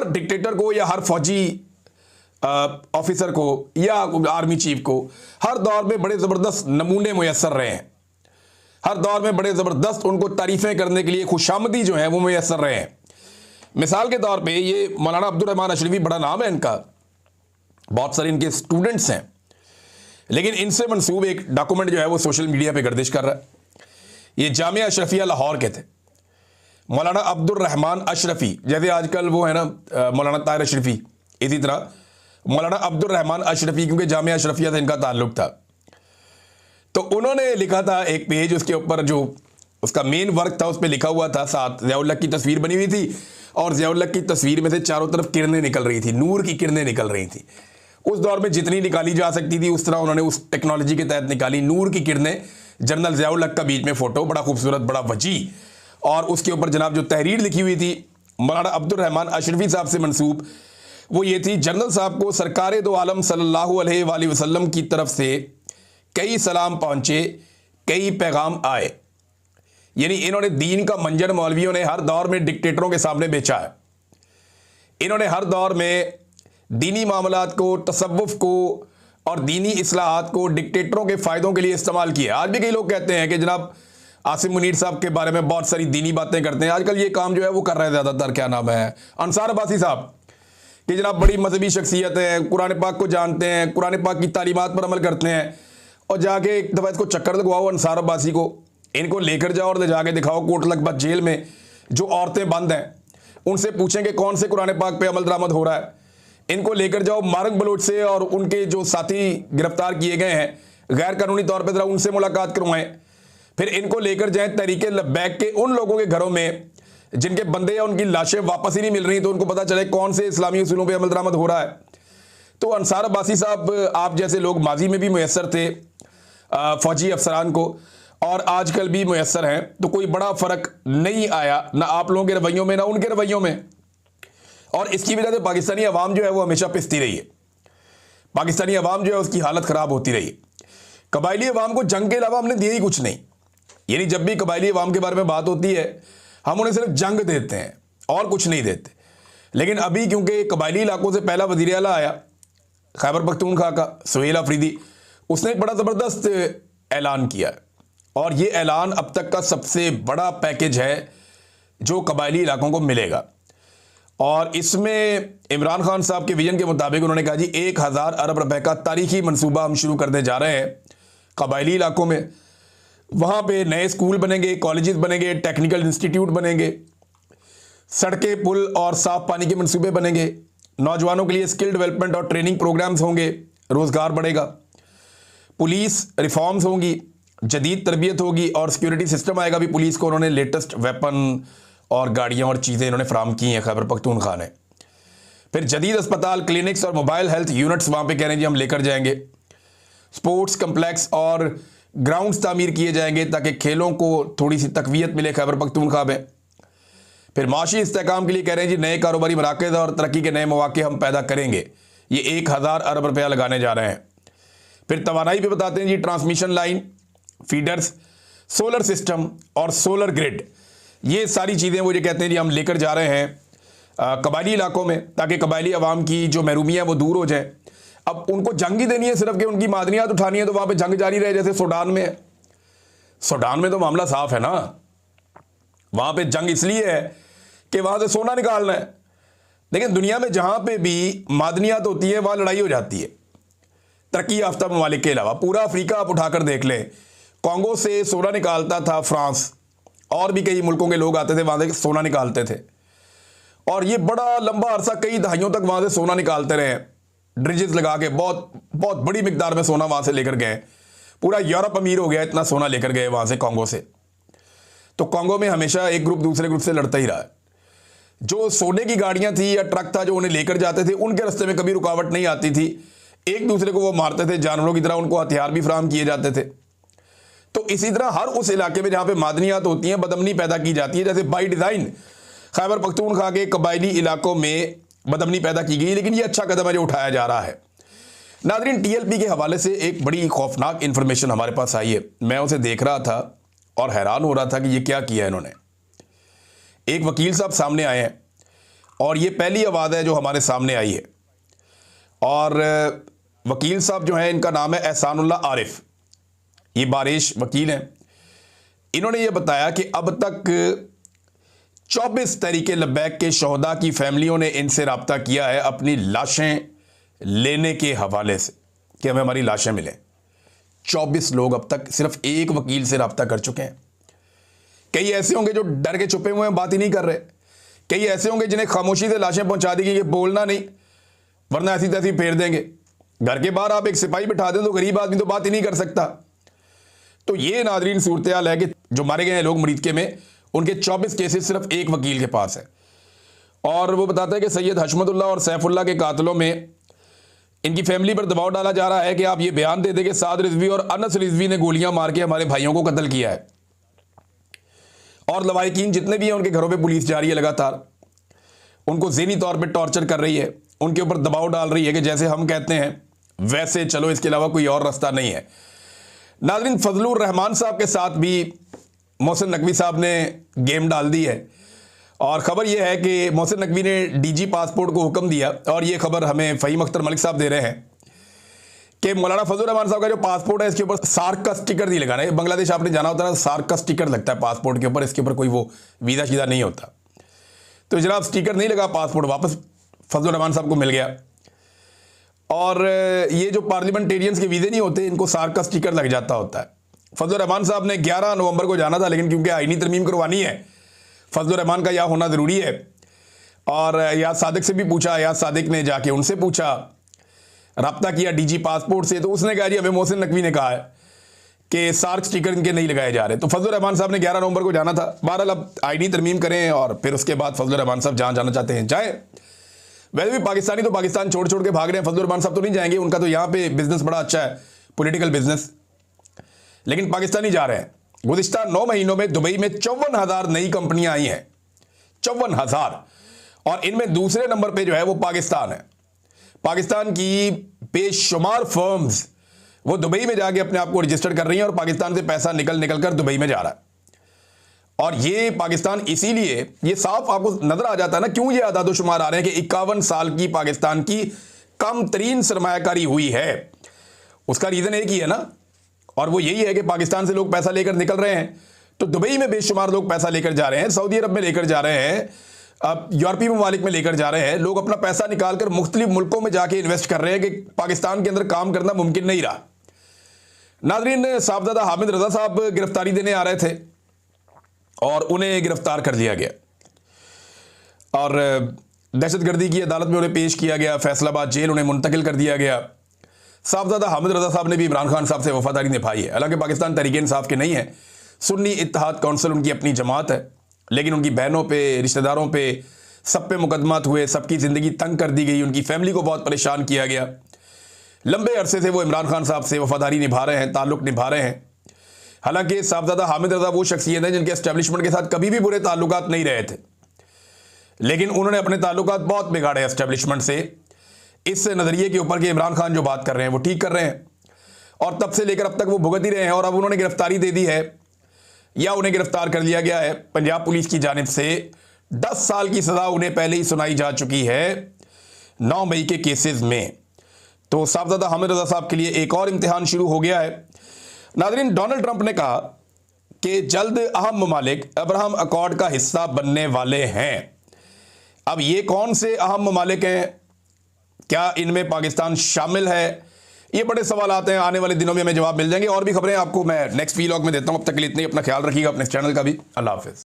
हर dictator को या हर फौजी ऑफिसर को या आर्मी चीफ को हर दौर में बड़े ज़बरदस्त नमूने मुयस्सर रहे हैं, हर दौर में बड़े ज़बरदस्त उनको तारीफ़ें करने के लिए खुशामदी जो है वो मुयस्सर रहे हैं। मिसाल के तौर पे ये मौलाना अब्दुल रहमान अशरफी, बड़ा नाम है इनका, बहुत सारे इनके स्टूडेंट्स हैं, लेकिन इनसे मंसूब एक डॉक्यूमेंट जो है वो सोशल मीडिया पे गर्दिश कर रहा है। ये जामिया अशरफिया लाहौर के थे, मौलाना अब्दुल रहमान अशरफी, जैसे आजकल वो है ना मौलाना ताहिर अशरफी, इसी तरह मौलाना अब्दुल रहमान अशरफी, क्योंकि जामिया अशरफिया से इनका ताल्लुक था। तो उन्होंने लिखा था एक पेज, उसके ऊपर जो उसका मेन वर्क था उस पर लिखा हुआ था, साथ ज़िया-उल हक की तस्वीर बनी हुई थी और ज़िया-उल हक की तस्वीर में से चारों तरफ किरणें निकल रही थी, नूर की किरणें निकल रही थी। उस दौर में जितनी निकाली जा सकती थी उस तरह उन्होंने उस टेक्नोलॉजी के तहत निकाली, नूर की किरणें, जनरल ज़िया-उल हक का बीच में फ़ोटो, बड़ा खूबसूरत, बड़ा वजी, और उसके ऊपर जनाब जो तहरीर लिखी हुई थी मौलाना अब्दुल रहमान अशरफी साहब से मंसूब, वो ये थी, जनरल साहब को सरकार दो आलम सल्लल्लाहु अलैहि वसल्लम की तरफ से कई सलाम पहुँचे, कई पैगाम आए। यानी इन्होंने दीन का मंजर मौलवियों ने हर दौर में डिक्टेटरों के सामने बेचा है। इन्होंने हर दौर में दीनी मामलात को, तसव्वुफ को और दीनी इस्लाहात को डिक्टेटरों के फ़ायदों के लिए इस्तेमाल किया। आज भी कई लोग कहते हैं कि जनाब आसिम मुनीर साहब के बारे में बहुत सारी दीनी बातें करते हैं। आजकल ये काम जो है वो कर रहे हैं ज़्यादातर, क्या नाम है, अंसार अब्बासी साहब, कि जनाब बड़ी मजहबी शख्सियत हैं, कुरान पाक को जानते हैं, कुरान पाक की तालीमात पर अमल करते हैं, और जाके एक दफ़ा इसको चक्कर लगवाओ अंसार अब्बासी को, इनको लेकर जाओ और ले जाके दिखाओ कोट लखपत जेल में जो औरतें बंद हैं, उनसे पूछें कि कौन से कुरान पाक पे अमल दरामद हो रहा है। इनको लेकर जाओ मार्ग बलोच से और उनके जो साथी गिरफ्तार किए गए हैं गैर कानूनी तौर पर, ज़रा उनसे मुलाकात करवाएं। फिर इनको लेकर जाएं तहरीके लब्बैक के उन लोगों के घरों में जिनके बंदे या उनकी लाशें वापस ही नहीं मिल रही, तो उनको पता चले कौन से इस्लामी उसूलों पे अमल दरामद हो रहा है। तो अंसार अब्बासी साहब, आप जैसे लोग माजी में भी मुयस्सर थे फौजी अफसरान को, और आजकल भी मुयस्सर हैं, तो कोई बड़ा फ़र्क नहीं आया ना आप लोगों के रवैयों में ना उनके रवैयों में। और इसकी वजह से पाकिस्तानी अवाम जो है वो हमेशा पिसती रही है, पाकिस्तानी अवाम जो है उसकी हालत ख़राब होती रही है। कबायली अवाम को जंग के अलावा हमने दिया ही कुछ नहीं। यानी जब भी कबायली अवाम के बारे में बात होती है हम उन्हें सिर्फ जंग देते हैं और कुछ नहीं देते। लेकिन अभी क्योंकि कबायली इलाकों से पहला वज़ीर आला आया खैबर पख्तूनख्वा का, सुहेल अफरीदी, उसने एक बड़ा ज़बरदस्त ऐलान किया, और ये ऐलान अब तक का सबसे बड़ा पैकेज है जो कबायली इलाकों को मिलेगा। और इसमें इमरान खान साहब के विजन के मुताबिक उन्होंने कहा जी 1000 अरब रुपए का तारीखी मंसूबा हम शुरू करने जा रहे हैं कबायली इलाकों में। वहाँ पे नए स्कूल बनेंगे, कॉलेजेस बनेंगे, टेक्निकल इंस्टीट्यूट बनेंगे, सड़कें, पुल और साफ़ पानी के मंसूबे बनेंगे, नौजवानों के लिए स्किल डेवलपमेंट और ट्रेनिंग प्रोग्राम्स होंगे, रोज़गार बढ़ेगा, पुलिस रिफॉर्म्स होंगी, जदीद तरबियत होगी और सिक्योरिटी सिस्टम आएगा भी पुलिस को। उन्होंने लेटेस्ट वेपन और गाड़ियाँ और चीज़ें इन्होंने फ्राहम की हैं खैबर पख्तूनख्वा ने। फिर जदीद अस्पताल, क्लिनिक्स और मोबाइल हेल्थ यूनिट्स वहाँ पे कह रहे हैं जी हम लेकर जाएंगे। स्पोर्ट्स कम्प्लेक्स और ग्राउंड्स तामीर किए जाएंगे ताकि खेलों को थोड़ी सी तकवीयत मिले खैबर पख्तूनख्वा में। फिर माशी इस्तेहकाम के लिए कह रहे हैं जी नए कारोबारी मराकज़ और तरक्की के नए मौके हम पैदा करेंगे। ये 1000 अरब रुपया लगाने जा रहे हैं। फिर तवानाई पे बताते हैं जी transmission line, feeders, solar system और सोलर ग्रिड, ये सारी चीज़ें वो ये कहते हैं जी हम लेकर जा रहे हैं कबायली इलाकों में, ताकि कबायली अवाम की जो महरूमियाँ वो दूर हो जाए। अब उनको जंग ही देनी है सिर्फ कि उनकी मादनियात उठानी है, तो वहाँ पे जंग जारी रहे, जैसे सूडान में है। सूडान में तो मामला साफ है ना, वहाँ पे जंग इसलिए है कि वहाँ से सोना निकालना है। लेकिन दुनिया में जहाँ पे भी मादनियात होती है वहाँ लड़ाई हो जाती है। तरक्की याफ्ता ममालिक के अलावा पूरा अफ्रीका आप उठाकर देख लें, कॉन्गो से सोना निकालता था फ्रांस, और भी कई मुल्कों के लोग आते थे वहाँ से सोना निकालते थे, और ये बड़ा लंबा अरसा कई दहाइयों तक वहाँ से सोना निकालते रहे, ड्रिजेस लगा के बहुत बहुत बड़ी मिकदार में सोना वहाँ से लेकर गए। पूरा यूरोप अमीर हो गया, इतना सोना लेकर गए वहाँ से कॉन्गो से। तो कॉन्गो में हमेशा एक ग्रुप दूसरे ग्रुप से लड़ता ही रहा है। जो सोने की गाड़ियाँ थी या ट्रक था जो उन्हें लेकर जाते थे, उनके रास्ते में कभी रुकावट नहीं आती थी, एक दूसरे को वो मारते थे, जानवरों की तरह उनको हथियार भी फराहम किए जाते थे। तो इसी तरह हर उस इलाके में जहाँ पे मादनियात होती हैं, बदअमनी पैदा की जाती है, जैसे बाई डिज़ाइन खैबर पख्तूनख्वा के कबायली इलाकों में बदअमनी पैदा की गई। लेकिन ये अच्छा कदम है जो उठाया जा रहा है। नाज़रीन, TLP के हवाले से एक बड़ी खौफनाक इन्फॉर्मेशन हमारे पास आई है। मैं उसे देख रहा था और हैरान हो रहा था कि ये क्या किया है इन्होंने। एक वकील साहब सामने आए हैं और ये पहली आवाज़ है जो हमारे सामने आई है। और वकील साहब जो हैं, इनका नाम है एहसानुल्लाह आरिफ, ये बारिश वकील हैं। इन्होंने ये बताया कि अब तक 24 तहरीक लब्बैक के शहदा की फैमिलियों ने इनसे रब्ता किया है अपनी लाशें लेने के हवाले से कि हमें हमारी लाशें मिलें। 24 लोग अब तक सिर्फ एक वकील से रब्ता कर चुके हैं। कई ऐसे होंगे जो डर के छुपे हुए हैं, बात ही नहीं कर रहे। कई ऐसे होंगे जिन्हें खामोशी से लाशें पहुंचा दी गई कि बोलना नहीं वरना ऐसी तैसी फेर देंगे। घर के बाहर आप एक सिपाही बिठा दें तो गरीब आदमी तो बात ही नहीं कर सकता। तो ये नादरीन सूरत हाल है कि जो मारे गए हैं लोग मरीदके में, उनके 24 केसेस सिर्फ एक वकील के पास है। और वो बताता है कि सैयद हशमतुल्लाह और सैफुल्लाह के कातलों में इनकी फैमिली पर दबाव डाला जा रहा है कि आप ये बयान दे दें कि साद रिजवी और अनस रिजवी ने गोलियां मार के हमारे भाइयों को कत्ल किया है। और लवाहिकीन जितने भी हैं उनके घरों पे पुलिस जा रही है, लगातार उनको ज़हनी तौर पे टॉर्चर कर रही है, उनके ऊपर दबाव डाल रही है कि जैसे हम कहते हैं वैसे चलो, इसके अलावा कोई और रास्ता नहीं है। नाज़रीन, फजलुर रहमान साहब के साथ भी मोहसिन नकवी साहब ने गेम डाल दी है। और ख़बर यह है कि मोहसिन नकवी ने डीजी पासपोर्ट को हुक्म दिया, और ये खबर हमें फ़हीम अख्तर मलिक साहब दे रहे हैं कि मौलाना फजलुर रहमान साहब का जो पासपोर्ट है इसके ऊपर सार्क का स्टिकर नहीं लगाना है। बांग्लादेश आपने जाना होता है ना, सार्क का स्टिकर लगता है पासपोर्ट के ऊपर, इसके ऊपर कोई वो वीज़ा शीज़ा नहीं होता। तो जनाब स्टिकर नहीं लगा, पासपोर्ट वापस फजलुर रहमान साहब को मिल गया। और ये जो पार्लियामेंटेरियंस के वीज़े नहीं होते, इनको सार्क का स्टिकर लग जाता होता है। फजलुर रहमान साहब ने 11 नवंबर को जाना था, लेकिन क्योंकि आईनी तरमीम करवानी है, फजलुर रहमान का यहाँ होना ज़रूरी है। और याद सादिक से भी पूछा, याद सादिक ने जाके उनसे पूछा, रब्ता किया डीजी पासपोर्ट से, तो उसने कहा जी हमें मोहसिन नकवी ने कहा है कि सार्क स्टिकर इनके नहीं लगाए जा रहे। तो फजलुर रहमान साहब ने 11 नवंबर को जाना था। बहरहाल अब आईनी तरमीम करें और फिर उसके बाद फजलुर रहमान साहब जहाँ जाना चाहते हैं जाए। वैसे भी पाकिस्तानी तो पाकिस्तान छोड़ छोड़ के भाग रहे हैं, फजलुर रहमान साहब तो नहीं जाएंगे, उनका तो यहाँ पे बिजनेस बड़ा अच्छा है, पॉलिटिकल बिजनेस, लेकिन पाकिस्तानी जा रहे हैं। गुज़िश्ता 9 महीनों में दुबई में 54,000 नई कंपनियां आई हैं, 54,000, और इनमें दूसरे नंबर पे जो है वो पाकिस्तान है। पाकिस्तान की बेशुमार फर्म्स वो दुबई में जाके अपने आप को रजिस्टर कर रही हैं, और पाकिस्तान से पैसा निकल कर दुबई में जा रहा है। और ये पाकिस्तान, इसीलिए ये साफ आपको नजर आ जाता है ना क्यों ये आदादोशुमार आ रहे हैं कि 51 साल की पाकिस्तान की कम तरीन सरमायाकारी हुई है। उसका रीज़न एक ही है ना, और वो यही है कि पाकिस्तान से लोग पैसा लेकर निकल रहे हैं। तो दुबई में बेशुमार लोग पैसा लेकर जा रहे हैं, सऊदी अरब में लेकर जा रहे हैं, अब यूरोपीय ममालिक में लेकर जा रहे हैं। लोग अपना पैसा निकालकर मुख्तलिफ मुल्कों में जाके इन्वेस्ट कर रहे हैं कि पाकिस्तान के अंदर काम करना मुमकिन नहीं रहा। नाज़रीन, साहबजादा हामिद रज़ा साहब गिरफ्तारी देने आ रहे थे और उन्हें गिरफ्तार कर लिया गया और दहशतगर्दी की अदालत में उन्हें पेश किया गया। फैसलाबाद जेल उन्हें मुंतकिल कर दिया गया। साहबजादा हामिद रज़ा साहब ने भी इमरान खान साहब से वफादारी निभाई है। हालांकि पाकिस्तान तहरीक-ए-इंसाफ के नहीं है, सुन्नी इत्तेहाद काउंसिल उनकी अपनी जमात है, लेकिन उनकी बहनों पे, रिश्तेदारों पे, सब पे मुकदमात हुए, सबकी ज़िंदगी तंग कर दी गई, उनकी फैमिली को बहुत परेशान किया गया। लंबे अरसे से वो इमरान खान साहब से वफादारी निभा रहे हैं, ताल्लुक़ निभा रहे हैं। हालांकि साहबजादा हामिद रज़ा वो शख्सियत हैं जिनके एस्टेब्लिशमेंट के साथ कभी भी बुरे ताल्लुकात नहीं रहे थे, लेकिन उन्होंने अपने ताल्लुकात बहुत बिगाड़े एस्टेब्लिशमेंट से, इस नज़रिए के ऊपर कि इमरान खान जो बात कर रहे हैं वो ठीक कर रहे हैं। और तब से लेकर अब तक वो भुगत ही रहे हैं। और अब उन्होंने गिरफ्तारी दे दी है, या उन्हें गिरफ्तार कर लिया गया है पंजाब पुलिस की जानिब से। 10 साल की सज़ा उन्हें पहले ही सुनाई जा चुकी है 9 मई के केसेस में। तो साहबजादा हामिद रज़ा साहब के लिए एक और इम्तिहान शुरू हो गया है। नाज़रीन, डोनाल्ड ट्रंप ने कहा कि जल्द अहम ममालिक अब्राहम अकॉर्ड का हिस्सा बनने वाले हैं। अब ये कौन से अहम ममालिक हैं, क्या इनमें पाकिस्तान शामिल है, ये बड़े सवाल आते हैं। आने वाले दिनों में हमें जवाब मिल जाएंगे। और भी खबरें आपको मैं नेक्स्ट व्लॉग में देता हूँ। अब तक के लिए इतनी, अपना ख्याल रखिएगा, अपने चैनल का भी। अल्लाह हाफ़िज़।